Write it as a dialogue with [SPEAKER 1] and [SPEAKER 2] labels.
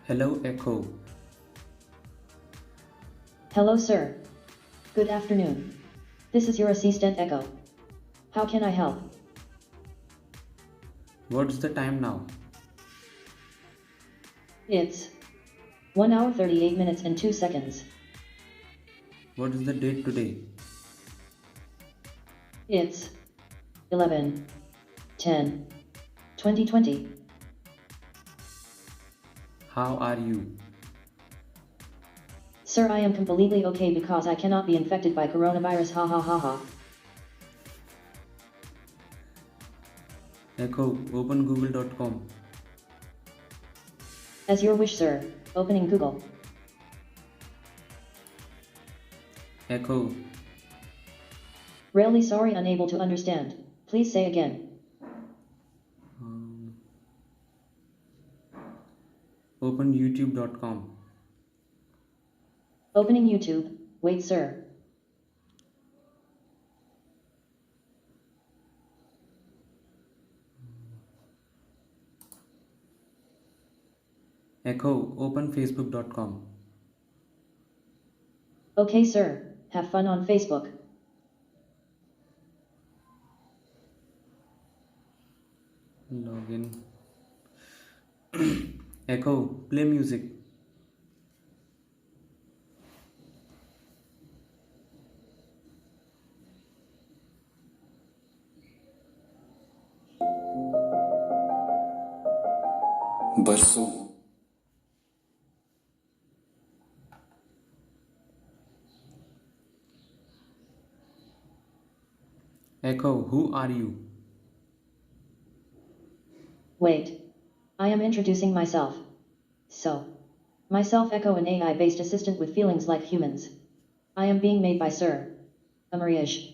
[SPEAKER 1] Hello, Echo.
[SPEAKER 2] Hello, sir. Good afternoon. This is your assistant Echo. How can I help?
[SPEAKER 1] What's the time now?
[SPEAKER 2] It's 1 hour 38 minutes and 2 seconds.
[SPEAKER 1] What is the date today?
[SPEAKER 2] It's 11/10/2020.
[SPEAKER 1] How are you?
[SPEAKER 2] Sir, I am completely okay because I cannot be infected by coronavirus, ha ha ha ha.
[SPEAKER 1] Echo, open google.com.
[SPEAKER 2] As your wish, sir. Opening Google.
[SPEAKER 1] Echo,
[SPEAKER 2] Really sorry, unable to understand. Please say again.
[SPEAKER 1] open youtube.com.
[SPEAKER 2] Opening YouTube. Wait, sir.
[SPEAKER 1] Echo, open facebook.com.
[SPEAKER 2] Okay, sir. Have fun on Facebook.
[SPEAKER 1] Login. Echo, play music.
[SPEAKER 3] बरसों
[SPEAKER 1] Echo, who are you?
[SPEAKER 2] Wait. I am introducing myself. So. Myself Echo, an AI-based assistant with feelings like humans. I am being made by Sir Amarish.